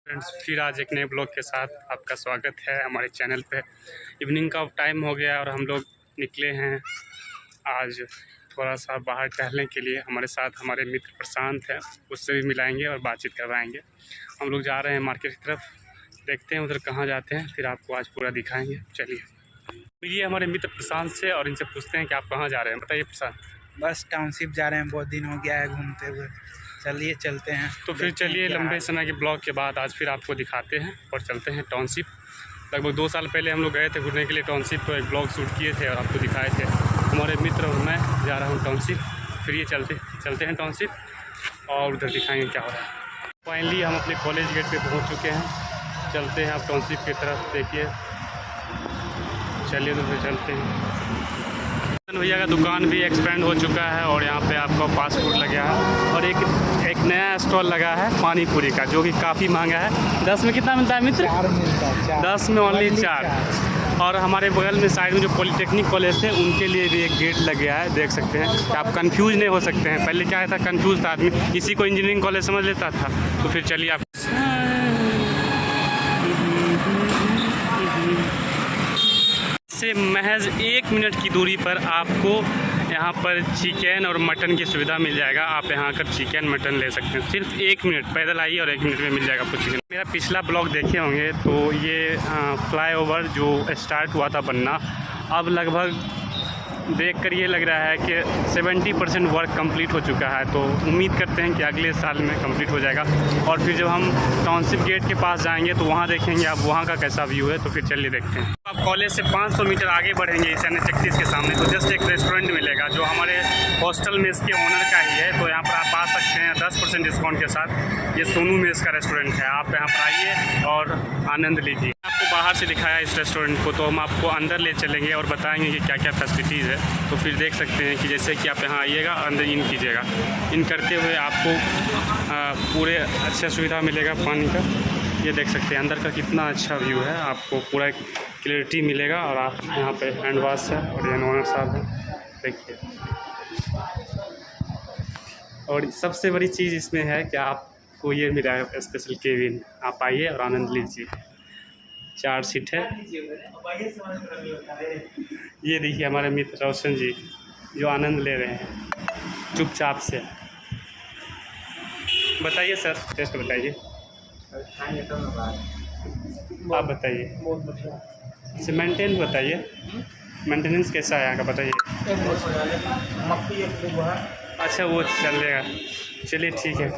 Friends, फिर आज एक नए ब्लॉग के साथ आपका स्वागत है हमारे चैनल पे। इवनिंग का टाइम हो गया और हम लोग निकले हैं आज थोड़ा सा बाहर टहलने के लिए। हमारे साथ हमारे मित्र प्रशांत हैं, उससे भी मिलाएंगे और बातचीत करवाएंगे। हम लोग जा रहे हैं मार्केट की तरफ, देखते हैं उधर कहाँ जाते हैं, फिर आपको आज पूरा दिखाएँगे। चलिए मिलिए हमारे मित्र प्रशांत से और इनसे पूछते हैं कि आप कहाँ जा रहे हैं। बताइए प्रशांत। बस टाउनशिप जा रहे हैं, बहुत दिन हो गया है घूमते हुए। चलिए चलते हैं। तो फिर चलिए लंबे समय के ब्लॉग के बाद आज फिर आपको दिखाते हैं और चलते हैं टाउनशिप। लगभग 2 साल पहले हम लोग गए थे घूमने के लिए टाउनशिप, तो एक ब्लॉग शूट किए थे और आपको दिखाए थे। हमारे मित्र और मैं जा रहा हूँ टाउनशिप। फिर ये चलते हैं टाउनशिप और उधर दिखाएंगे क्या हो रहा है। फाइनली हम अपने कॉलेज गेट पे पहुँच चुके हैं। चलते हैं अब टाउनशिप की तरफ। देखिए चलिए तो फिर चलते हैं। भैया का दुकान भी एक्सपेंड हो चुका है और यहाँ पे आपका फास्ट फूड लगा है और एक नया स्टॉल लगा है पानी पूरी का, जो कि काफ़ी महंगा है। 10 में कितना मिलता है मित्र? 4 मिलता है। 10 में ओनली 4। और हमारे बगल में साइड में जो पॉलिटेक्निक कॉलेज है उनके लिए भी एक गेट लग गया है, देख सकते हैं। कि आप कंफ्यूज नहीं हो सकते हैं। पहले क्या था, कंफ्यूज था आदमी, इसी को इंजीनियरिंग कॉलेज समझ लेता था। तो फिर चलिए आप से महज 1 मिनट की दूरी पर आपको यहाँ पर चिकन और मटन की सुविधा मिल जाएगा। आप यहाँ आकर चिकन मटन ले सकते हैं। सिर्फ 1 मिनट पैदल आइए और 1 मिनट में मिल जाएगा आपको चिकन। मेरा पिछला ब्लॉग देखे होंगे तो ये फ्लाईओवर जो स्टार्ट हुआ था बनना, अब लगभग देख कर ये लग रहा है कि 70% वर्क कंप्लीट हो चुका है। तो उम्मीद करते हैं कि अगले साल में कंप्लीट हो जाएगा। और फिर जब हम टाउनशिप गेट के पास जाएंगे तो वहाँ देखेंगे आप वहाँ का कैसा व्यू है। तो फिर चलिए देखते हैं। आप कॉलेज से 500 मीटर आगे बढ़ेंगे इस NH31 के सामने, तो जस्ट एक रेस्टोरेंट मिलेगा जो हमारे हॉस्टल मेस के ओनर का ही है। तो यहाँ पर आप आ सकते हैं 10% डिस्काउंट के साथ। ये सोनू मेस का रेस्टोरेंट है। आप यहाँ पर आइए और आनंद लीजिए। आपको बाहर से दिखाया इस रेस्टोरेंट को, तो हम आपको अंदर ले चलेंगे और बताएंगे कि क्या क्या फैसिलिटीज़ है। तो फिर देख सकते हैं कि जैसे कि आप यहाँ आइएगा, अंदर इन कीजिएगा। इन करते हुए आपको पूरे अच्छा सुविधा मिलेगा पानी का। ये देख सकते हैं अंदर का कितना अच्छा व्यू है, आपको पूरा क्लियरिटी मिलेगा। और आप यहाँ पे हैंड वॉश है और ये ओनर साहब है, देखिए। और सबसे बड़ी चीज़ इसमें है कि आपको ये मिला स्पेशल केबिन। आप आइए और आनंद लीजिए। 4 सीट है। ये देखिए हमारे मित्र रोशन जी जो आनंद ले रहे हैं चुपचाप से। बताइए सर, टेस्ट बताइए। आप बताइए, इसे मेंटेन बताइए, मेंटेनेंस कैसा है यहाँ का बताइए। अच्छा वो चलेगा, चलिए ठीक है।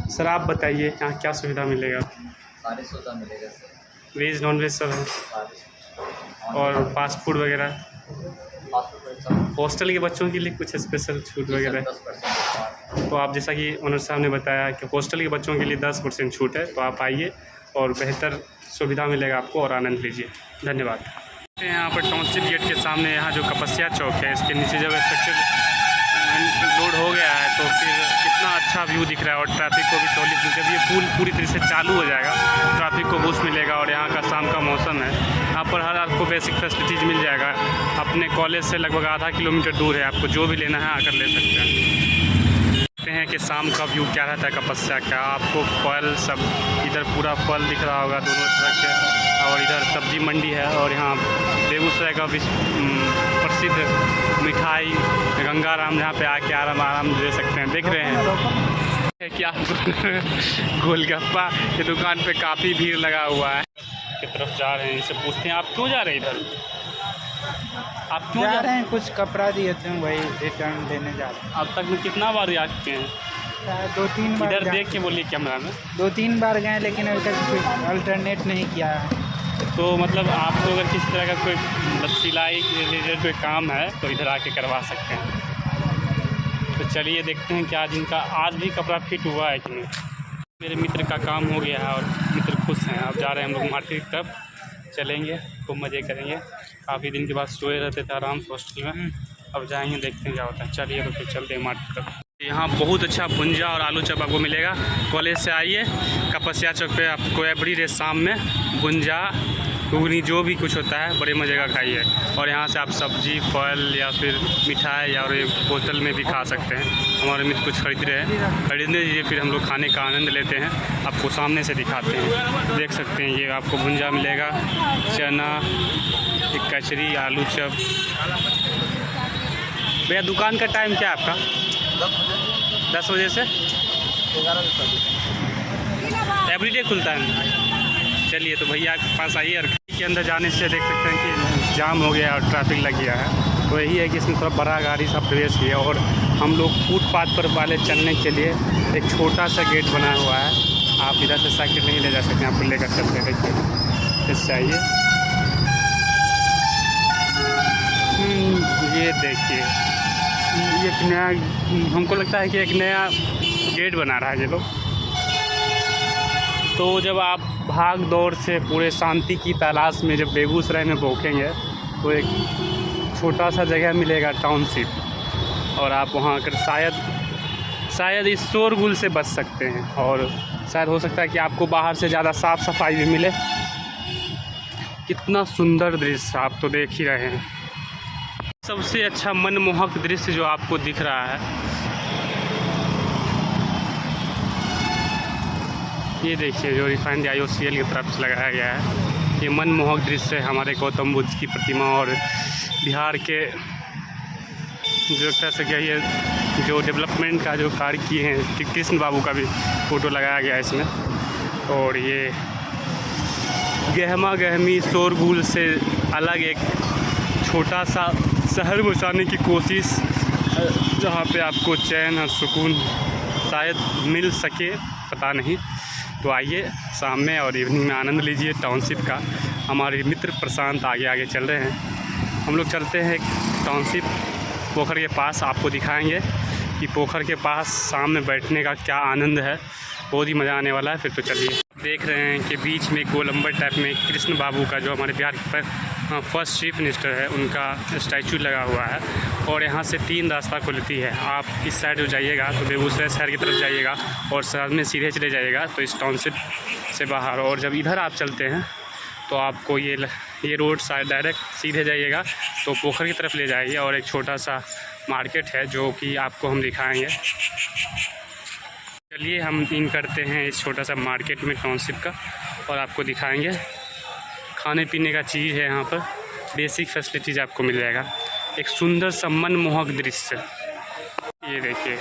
सर आप बताइए यहाँ क्या सुविधा मिलेगा? सारी सुविधा मिलेगा सर, वेज नॉन वेज सब है और फास्ट फूड वगैरह। हॉस्टल के बच्चों के लिए कुछ स्पेशल छूट वगैरह? 10% तो आप जैसा कि ओनर साहब ने बताया कि हॉस्टल के बच्चों के लिए 10% छूट है। तो आप आइए और बेहतर सुविधा मिलेगा आपको और आनंद लीजिए। धन्यवाद। यहाँ पर टाउनशिप गेट के सामने यहाँ जो कपस्या चौक है, इसके नीचे जब स्ट्रक्चर लोड हो गया है तो फिर कितना अच्छा व्यू दिख रहा है। और ट्रैफिक को भी सहूलियत, जब ये पुल पूरी तरह से चालू हो जाएगा ट्रैफिक को बूस्ट मिलेगा। और यहाँ का शाम का मौसम है, यहाँ पर हर आपको बेसिक फैसिलिटीज़ मिल जाएगा। अपने कॉलेज से लगभग आधा किलोमीटर दूर है, आपको जो भी लेना है आकर ले सकते हैं। देखते हैं कि शाम का व्यू क्या रहता है कपस्या का। आपको फल सब इधर पूरा फल दिख रहा होगा दोनों तरफ के, और इधर सब्जी मंडी है। और यहाँ बेगूसराय का प्रसिद्ध मिठाई गंगाराम, जहाँ पे आके आराम ले सकते हैं। देख रहे हैं क्या गोलगप्पा की दुकान पे काफ़ी भीड़ लगा हुआ है। की तरफ जा रहे हैं, इनसे पूछते हैं आप क्यों जा रहे हैं इधर? आप क्यों जा रहे हैं? कुछ कपड़ा दिए थे, वही रिटर्न देने जा रहे हैं। अब तक में कितना बार आ चुके हैं? 2-3 बार। इधर देख के बोलिए कैमरा में। 2-3 बार गए लेकिन अभी तक कोई अल्टरनेट नहीं किया है। तो मतलब आपको अगर किसी तरह का कोई सिलाई रिलेटेड कोई काम है तो इधर आके करवा सकते हैं। तो चलिए देखते हैं कि आज भी कपड़ा फिट हुआ है कि नहीं। मेरे मित्र का काम हो गया है और मित्र खुश हैं। अब जा रहे हैं हम लोग मार्केट की तरफ, चलेंगे खूब मज़े करेंगे। काफ़ी दिन के बाद सोए रहते थे आराम से हॉस्टल में, अब जाएंगे देखते हैं क्या होता है। चलिए तो फिर चलते हैं मार्केट तरफ। यहाँ बहुत अच्छा भुंजा और आलू चप आपको मिलेगा। कॉलेज से आइए, कपस्या चौक पे आपको एवरी डे शाम में भुंजा घुगनी जो भी कुछ होता है बड़े मज़े का खाइए। और यहाँ से आप सब्जी, फल या फिर मिठाई या और बोतल में भी खा सकते हैं। हमारे मित्र कुछ खरीद रहे हैं, खरीदने दीजिए, फिर हम लोग खाने का आनंद लेते हैं। आपको सामने से दिखाते हैं, देख सकते हैं। ये आपको भुंजा मिलेगा, चना, एक कचरी, आलू चप। भैया दुकान का टाइम क्या है आपका? 10 बजे से 11 बजे एवरीडे खुलता है। चलिए तो भैया के पास आइए। और के अंदर जाने से देख सकते हैं कि जाम हो गया और ट्रैफिक लग गया है। तो यही है कि इसमें थोड़ा बड़ा गाड़ी सब प्रवेश किया। और हम लोग फुटपाथ पर वाले चलने के लिए एक छोटा सा गेट बना हुआ है। आप इधर से साइकिल नहीं ले जा सकते, आपको लेकर चलते हैं। देखिए इससे आइए, ये देखिए, ये एक नया, हमको लगता है कि एक नया गेट बना रहा है ये लोग। तो जब आप भाग दौड़ से पूरे शांति की तलाश में जब बेगूसराय में पहुँचेंगे तो एक छोटा सा जगह मिलेगा टाउनशिप, और आप वहाँ आकर शायद इस शोरगुल से बच सकते हैं। और शायद हो सकता है कि आपको बाहर से ज़्यादा साफ़ सफाई भी मिले। कितना सुंदर दृश्य आप तो देख ही रहे हैं। सबसे अच्छा मनमोहक दृश्य जो आपको दिख रहा है, ये देखिए, जो रिफाइंड IOCL की तरफ से लगाया गया है। ये मनमोहक दृश्य है हमारे गौतम बुद्ध की प्रतिमा और बिहार के जो कह सके ये जो डेवलपमेंट का जो कार्य किए हैं, कृष्ण बाबू का भी फ़ोटो लगाया गया है इसमें। और ये गहमा गहमी शोरगुल से अलग एक छोटा सा शहर बसाने की कोशिश, जहाँ पे आपको चैन और सुकून शायद मिल सके, पता नहीं। तो आइए शाम में और इवनिंग में आनंद लीजिए टाउनशिप का। हमारे मित्र प्रशांत आगे आगे चल रहे हैं। हम लोग चलते हैं टाउनशिप पोखर के पास, आपको दिखाएंगे कि पोखर के पास शाम में बैठने का क्या आनंद है। बहुत ही मज़ा आने वाला है। फिर तो चलिए, देख रहे हैं कि बीच में गोलंबर टाइप में कृष्ण बाबू का, जो हमारे बिहार के फर्स्ट चीफ मिनिस्टर है, उनका स्टैचू लगा हुआ है। और यहाँ से 3 रास्ता खुलती है। आप इस साइड जो जाइएगा तो बेगूसराय शहर की तरफ जाइएगा और शहर में सीधे चले जाइएगा तो इस टाउनशिप से बाहर। और जब इधर आप चलते हैं तो आपको ये रोड साइड डायरेक्ट सीधे जाइएगा तो पोखर की तरफ ले जाइए। और एक छोटा सा मार्केट है जो कि आपको हम दिखाएँगे। चलिए हम इन करते हैं इस छोटा सा मार्केट में टाउनशिप का, और आपको दिखाएंगे। खाने पीने का चीज़ है यहाँ पर, बेसिक फैसिलिटीज़ आपको मिल जाएगा। एक सुंदर सा मनमोहक दृश्य, ये देखिए।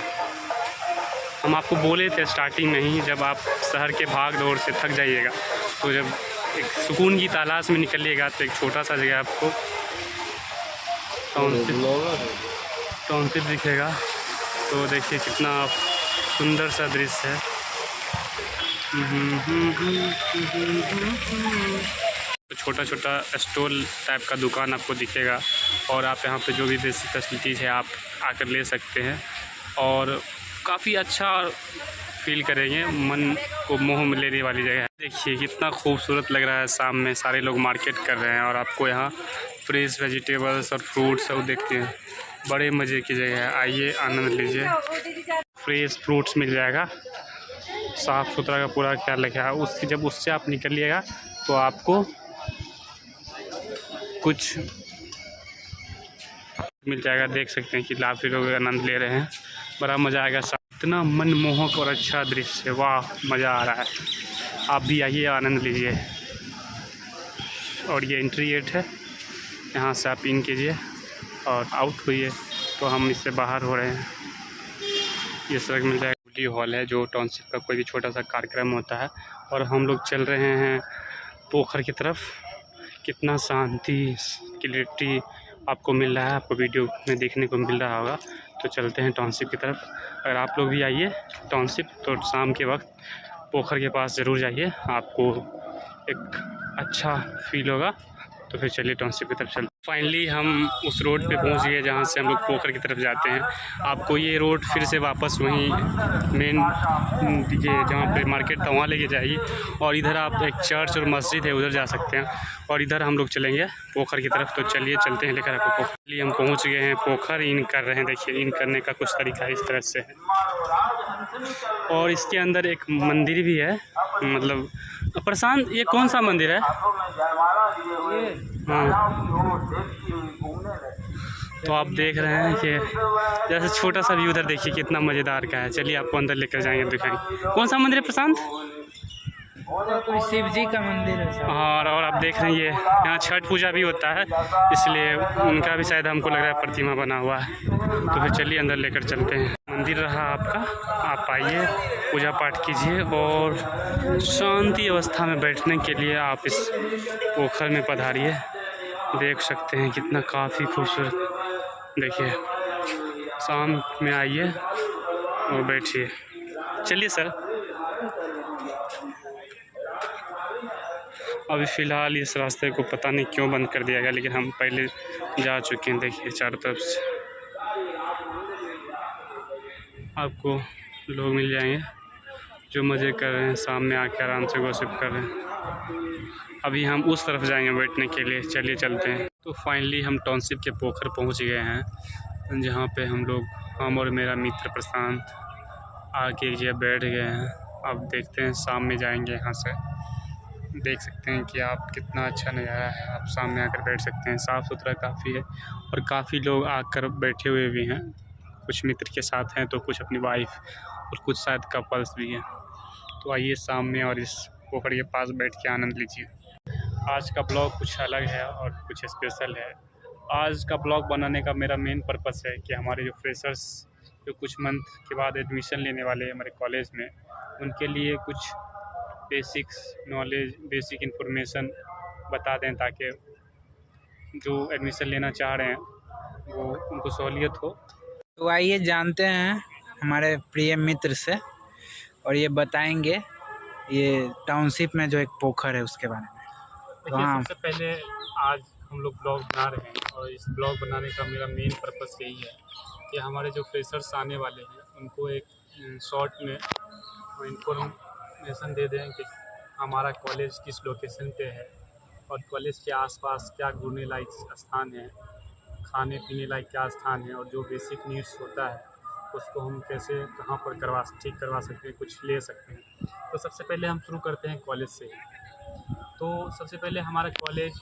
हम आपको बोले थे स्टार्टिंग में ही, जब आप शहर के भाग दौड़ से थक जाइएगा तो जब एक सुकून की तलाश में निकलिएगा तो एक छोटा सा जगह आपको टाउनशिप दिखेगा। तो देखिए कितना सुंदर सा दृश्य है। तो छोटा छोटा स्टॉल टाइप का दुकान आपको दिखेगा, और आप यहाँ पे जो भी बेसिक फैसिलिटीज़ है आप आकर ले सकते हैं। और काफ़ी अच्छा फील करेंगे, मन को मोह में लेने वाली जगह है। देखिए कितना खूबसूरत लग रहा है। शाम में सारे लोग मार्केट कर रहे हैं और आपको यहाँ फ्रेश वेजिटेबल्स और फ्रूट्स सब देखते हैं। बड़े मज़े की जगह है, आइए आनंद लीजिए। फ्रेश फ्रूट्स मिल जाएगा, साफ़ सुथरा का पूरा ख्याल रखा है। उससे जब उससे आप निकलिएगा तो आपको कुछ मिल जाएगा। देख सकते हैं कि काफ़ी लोग आनंद ले रहे हैं, बड़ा मज़ा आएगा। इतना मनमोहक और अच्छा दृश्य, वाह मज़ा आ रहा है। आप भी आइए आनंद लीजिए। और ये एंट्री गेट है, यहाँ से आप इन कीजिए और आउट हुई तो हम इससे बाहर हो रहे हैं। ये सड़क मिल जाएगा। हॉल है जो टाउनशिप का कोई भी छोटा सा कार्यक्रम होता है। और हम लोग चल रहे हैं पोखर की तरफ। कितना शांति क्लियरिटी आपको मिल रहा है, आपको वीडियो में देखने को मिल रहा होगा। तो चलते हैं टाउनशिप की तरफ। अगर आप लोग भी आइए टाउनशिप तो शाम के वक्त पोखर के पास ज़रूर जाइए, आपको एक अच्छा फील होगा। तो फिर चलिए टाउनशिप की तरफ चलते। फाइनली हम उस रोड पे पहुंच गए जहां से हम लोग पोखर की तरफ जाते हैं। आपको ये रोड फिर से वापस वहीं मेन ये जहाँ पे मार्केट था वहाँ लेके जाइए। और इधर आप एक चर्च और मस्जिद है, उधर जा सकते हैं। और इधर हम लोग चलेंगे पोखर की तरफ। तो चलिए चलते हैं लेकर आपको पोखर। हम पहुँच गए हैं पोखर। इन कर रहे हैं, देखिए इन करने का कुछ तरीका इस तरह से है। और इसके अंदर एक मंदिर भी है। मतलब प्रशांत, ये कौन सा मंदिर है? हाँ, तो आप देख रहे हैं कि जैसे छोटा सा भी उधर देखिए कितना मज़ेदार का है। चलिए आपको अंदर लेकर जाएंगे, दिखाएंगे। कौन सा मंदिर है प्रशांत? कोई शिव जी का मंदिर है सर। हाँ, और आप देख रहे हैं ये यहाँ छठ पूजा भी होता है, इसलिए उनका भी शायद हमको लग रहा है प्रतिमा बना हुआ है। तो फिर चलिए अंदर लेकर चलते हैं। मंदिर रहा आपका, आप आइए, पूजा पाठ कीजिए और शांति अवस्था में बैठने के लिए आप इस पोखर में पधारिए। देख सकते हैं कितना काफ़ी खूबसूरत। देखिए, शाम में आइए और बैठिए। चलिए सर। अभी फ़िलहाल इस रास्ते को पता नहीं क्यों बंद कर दिया गया, लेकिन हम पहले जा चुके हैं। देखिए चारों तरफ से आपको लोग मिल जाएंगे जो मज़े कर रहे हैं, सामने आके आराम से गॉसिप कर रहे हैं। अभी हम उस तरफ जाएंगे बैठने के लिए। चलिए चलते हैं। तो फाइनली हम टाउनशिप के पोखर पहुंच गए हैं, जहां पे हम और मेरा मित्र प्रशांत आके एक जगह बैठ गए हैं। अब देखते हैं, शाम में जाएंगे यहाँ से। देख सकते हैं कि आप कितना अच्छा नज़ारा है। आप सामने आकर बैठ सकते हैं, साफ़ सुथरा काफ़ी है और काफ़ी लोग आकर बैठे हुए भी हैं। कुछ मित्र के साथ हैं तो कुछ अपनी वाइफ और कुछ शायद कपल्स भी हैं। तो आइए सामने और इस पोखर के पास बैठ के आनंद लीजिए। आज का ब्लॉग कुछ अलग है और कुछ स्पेशल है। आज का ब्लॉग बनाने का मेरा मेन पर्पस है कि हमारे जो फ्रेशर्स जो कुछ मंथ के बाद एडमिशन लेने वाले हैं हमारे कॉलेज में, उनके लिए कुछ बेसिक्स नॉलेज, बेसिक इन्फॉर्मेशन बता दें, ताकि जो एडमिशन लेना चाह रहे हैं वो उनको सहूलियत हो। तो आइए जानते हैं हमारे प्रिय मित्र से, और ये बताएंगे ये टाउनशिप में जो एक पोखर है उसके बारे में। तो हाँ, सबसे पहले आज हम लोग ब्लॉग बना रहे हैं और इस ब्लॉग बनाने का मेरा मेन पर्पस यही है कि हमारे जो फ्रेशर्स आने वाले हैं उनको एक शॉर्ट में इन्फॉर्मेशन दे दें कि हमारा कॉलेज किस लोकेशन पे है और कॉलेज के आसपास क्या घूमने लायक स्थान है, खाने पीने लायक क्या स्थान है, और जो बेसिक नीड्स होता है उसको हम कैसे कहाँ पर ठीक करवा सकते हैं, कुछ ले सकते हैं। तो सबसे पहले हम शुरू करते हैं कॉलेज से। तो सबसे पहले हमारा कॉलेज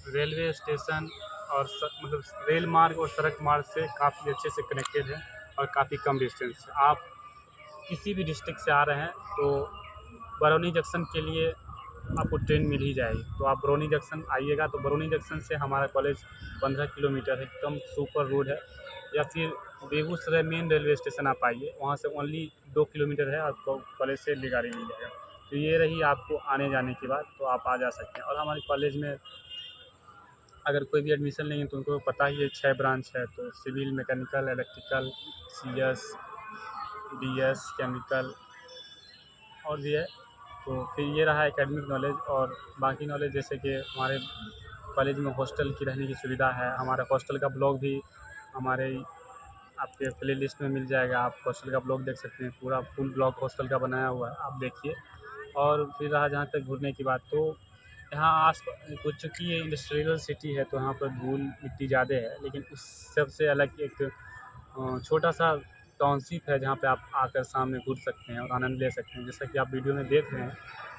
रेलवे स्टेशन और मतलब रेल मार्ग और सड़क मार्ग से काफ़ी अच्छे से कनेक्टेड है और काफ़ी कम डिस्टेंस है। आप किसी भी डिस्ट्रिक्ट से आ रहे हैं तो बरौनी जंक्शन के लिए आपको ट्रेन मिल ही जाएगी। तो आप बरौनी जंक्शन आइएगा तो बरौनी जंक्शन से हमारा कॉलेज 15 किलोमीटर है, एकदम सुपर रोड है। या फिर बेगूसराय मेन रेलवे स्टेशन आप आइए, वहाँ से ओनली 2 किलोमीटर है, आपको कॉलेज से ले गाड़ी मिल जाएगा। तो ये रही आपको आने जाने की बात, तो आप आ जा सकते हैं। और हमारे कॉलेज में अगर कोई भी एडमिशन लेंगे तो उनको पता ही है 6 ब्रांच है, तो civil, mechanical, electrical, CS, DS, chemical और भी है। तो फिर ये रहा एकेडमिक नॉलेज। और बाकी नॉलेज जैसे कि हमारे कॉलेज में हॉस्टल की रहने की सुविधा है। हमारे हॉस्टल का ब्लॉग भी हमारे आपके प्ले लिस्ट में मिल जाएगा। आप हॉस्टल का ब्लॉग देख सकते हैं, पूरा फुल ब्लॉग हॉस्टल का बनाया हुआ है, आप देखिए। और फिर रहा जहाँ तक घूमने की बात, तो यहाँ आस कुछ चूँकि ये इंडस्ट्रियल सिटी है तो यहाँ पर धूल मिट्टी ज़्यादा है, लेकिन उस सबसे अलग एक छोटा सा टाउनशिप है जहाँ पे आप आकर सामने घूम सकते हैं और आनंद ले सकते हैं। जैसा कि आप वीडियो में देख रहे हैं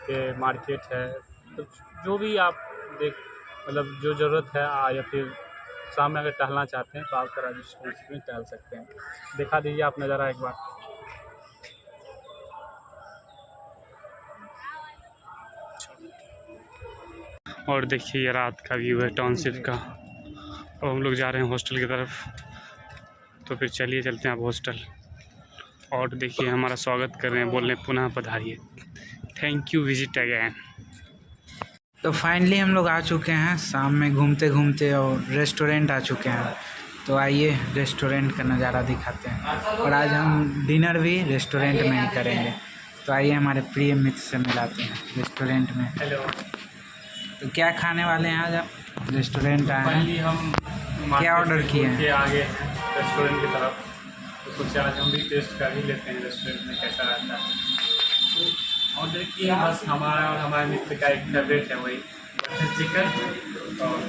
कि मार्केट है, तो जो भी आप मतलब जो ज़रूरत है या फिर शाम में अगर टहलना चाहते हैं तो आप राजस्थान में टहल सकते हैं। दिखा दीजिए आप नज़ारा एक बार। और देखिए ये रात का व्यू है टाउनशिप का। और हम लोग जा रहे हैं हॉस्टल की तरफ, तो फिर चलिए चलते हैं आप हॉस्टल। और देखिए हमारा स्वागत कर रहे हैं, बोल रहे हैं पुनः पधारिए, थैंक यू, विजिट अगेन। तो फाइनली हम लोग आ चुके हैं शाम में घूमते घूमते और रेस्टोरेंट आ चुके हैं। तो आइए रेस्टोरेंट का नज़ारा दिखाते हैं, और आज हम डिनर भी रेस्टोरेंट में ही करेंगे। तो आइए हमारे प्रिय मित्र से मिलाते हैं रेस्टोरेंट में। हेलो। तो क्या खाने वाले हैं आज आप? रेस्टोरेंट आए हैं, हम क्या ऑर्डर किए हैं? के आगे रेस्टोरेंट की तरफ, तो सोचे आज हम भी टेस्ट कर ही लेते हैं रेस्टोरेंट में कैसा रहता है। और देखिए बस हमारा और हमारे मित्र का एक फेवरेट है, वही बटर चिकन और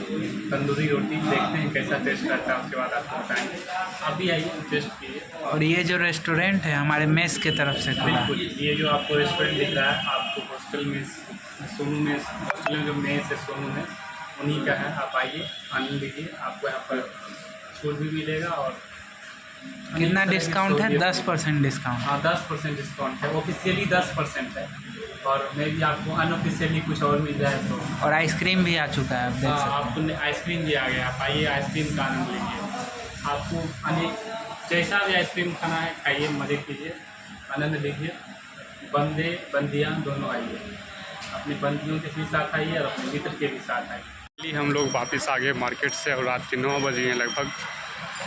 तंदूरी रोटी देखते हैं कैसा टेस्ट रहता है, उसके बाद आपको बताएंगे। आप भी आइए टेस्ट कीजिए। और ये जो रेस्टोरेंट है हमारे मेस की तरफ से खुला है। बिल्कुल, ये जो आपको रेस्टोरेंट दिख रहा है आपको हॉस्टल में सोनू में हॉस्टल में जो मेस है सोनू में उन्हीं का है। आप आइए आनंद लीजिए, आपको यहाँ पर छूट भी मिलेगा। और कितना डिस्काउंट है? 10% डिस्काउंट। हाँ 10% डिस्काउंट है, ऑफिशियली 10% है और मे भी आपको अनऑफिशियली कुछ और मिल जाए तो। और आइसक्रीम भी आ चुका है, आप देख सकते हैं। आपको आइसक्रीम भी आ गया, आप आइए आइसक्रीम का आनंद लीजिए। आपको अनेक जैसा भी आइसक्रीम खाना है खाइए, मज़े कीजिए, आनंद लीजिए। बंदे बंदियाँ दोनों आइए, अपनी बंदियों के भी साथ आइए और अपने मित्र के भी साथ आइए। हम लोग वापस आ गए मार्केट से और रात के 9 बजे हैं लगभग।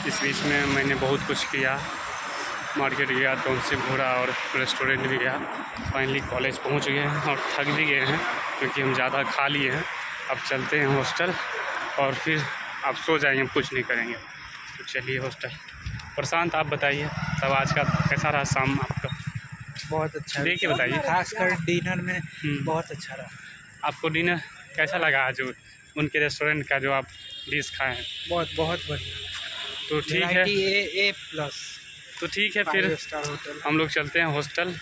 इस बीच में मैंने बहुत कुछ किया, मार्केट गया, टोनसी घूरा और रेस्टोरेंट भी गया। फाइनली कॉलेज पहुंच गए हैं और थक भी गए हैं क्योंकि हम ज़्यादा खा लिए हैं। अब चलते हैं हॉस्टल और फिर आप सो जाएंगे, हम कुछ नहीं करेंगे। तो चलिए हॉस्टल। प्रशांत आप बताइए, सब आज का कैसा रहा शाम आपका? बहुत अच्छा देख के बताइए। खासकर डिनर में बहुत अच्छा रहा। आपको डिनर कैसा लगा आज उनके रेस्टोरेंट का जो आप डिश खाए हैं? बहुत बहुत बढ़िया। तो ठीक है, A+। तो ठीक है फिर 5 स्टार होटल। हम लोग चलते हैं हॉस्टल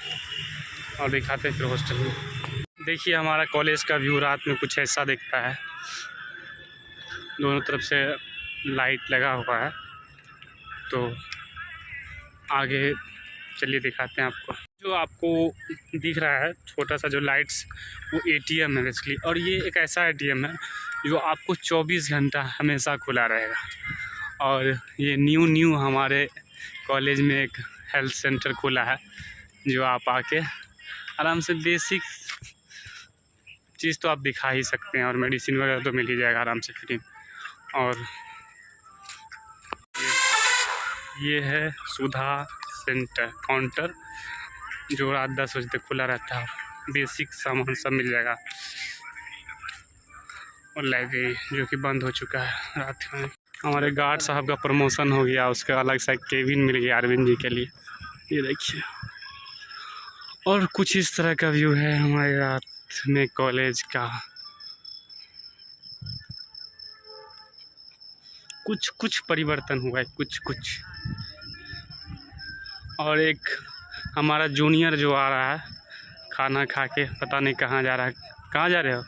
और दिखाते हैं फिर हॉस्टल में। देखिए हमारा कॉलेज का व्यू रात में कुछ ऐसा दिखता है, दोनों तरफ से लाइट लगा हुआ है। तो आगे चलिए दिखाते हैं आपको। जो आपको दिख रहा है छोटा सा जो लाइट्स, वो ATM है बेसिकली। और ये एक ऐसा ATM है जो आपको 24 घंटा हमेशा खुला रहेगा। और ये न्यू हमारे कॉलेज में एक हेल्थ सेंटर खुला है जो आप आके आराम से बेसिक चीज़ तो आप दिखा ही सकते हैं और मेडिसिन वगैरह तो मिल ही जाएगा आराम से फ्री। और ये है सुधा सेंटर काउंटर जो रात 10 बजे तक खुला रहता है, बेसिक सामान सब मिल जाएगा। और लाइब्रेरी जो कि बंद हो चुका है रात में। हमारे गार्ड साहब का प्रमोशन हो गया, उसका अलग सा केबिन मिल गया अरविंद जी के लिए, ये देखिए। और कुछ इस तरह का व्यू है हमारे रात में कॉलेज का। कुछ परिवर्तन हुआ है, कुछ। और एक हमारा जूनियर जो आ रहा है खाना खा के, पता नहीं कहाँ जा रहा है। कहाँ जा रहे हो?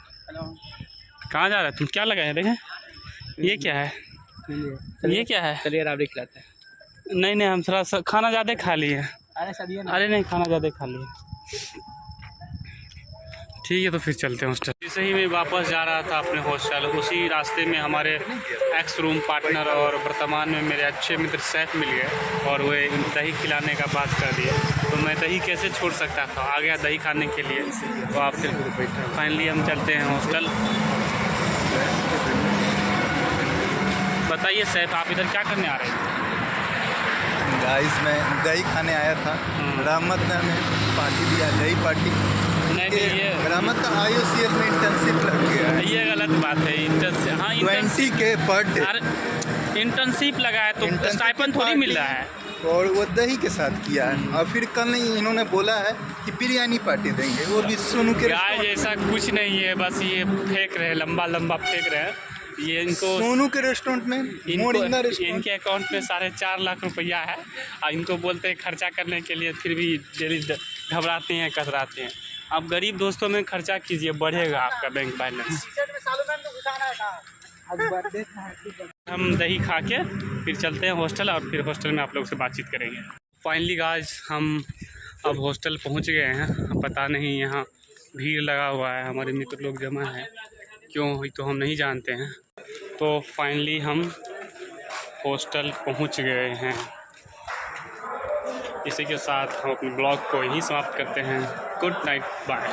कहाँ जा रहा है? तुम क्या लगाए देखें? ये क्या है? ये क्या है? चलिए राबड़ी खिलाते हैं। नहीं हम थोड़ा सा खाना ज़्यादा खा लिए। अरे नहीं, खाना ज़्यादा खा लिए। ठीक है तो फिर चलते हैं हॉस्टल। जैसे ही मैं वापस जा रहा था अपने हॉस्टल, उसी रास्ते में हमारे एक्स रूम पार्टनर और वर्तमान में मेरे अच्छे मित्र सैफ मिल गए और वे दही खिलाने का बात कर दिए। तो मैं दही कैसे छोड़ सकता था, आ गया दही खाने के लिए। तो आप फिर फाइनली हम चलते हैं हॉस्टल। बताइए सैफ, आप इधर क्या करने आ रहे थे? गाइस मैं दही खाने आया था। रहमत ने हमें पार्टी दिया, दही पार्टी। नहीं ये रहमत का IOCL में इंटर्नशिप लग गया है। ये गलत बात है। इंटर्नशिप, हाँ 20K पर डे। अरे इंटर्नशिप लगा है तो स्टाइपेंड थोड़ी मिल रहा है। और वो दही के साथ किया है। और फिर कल नहीं इन्होंने बोला है कि बिरयानी पार्टी देंगे, वो भी सोनू के गाइस ऐसा कुछ नहीं है, बस ये फेंक रहे हैं, लंबा फेंक रहे हैं। ये इनको सोनू के रेस्टोरेंट में इनके अकाउंट पे 4.5 लाख रुपया है और इनको बोलते हैं खर्चा करने के लिए, फिर भी डेली घबराते हैं, कतराते हैं। आप गरीब दोस्तों में खर्चा कीजिए, बढ़ेगा आपका बैंक बैलेंस। हम दही खा के फिर चलते हैं हॉस्टल और फिर हॉस्टल में आप लोग से बातचीत करेंगे। फाइनली गाइस हम अब हॉस्टल पहुंच गए हैं। पता नहीं यहाँ भीड़ लगा हुआ है, हमारे मित्र लोग जमा हैं, क्यों हुई तो हम नहीं जानते हैं। तो फाइनली हम हॉस्टल पहुंच गए हैं। इसी के साथ हम अपने ब्लॉग को यहीं समाप्त करते हैं। Good night, bye.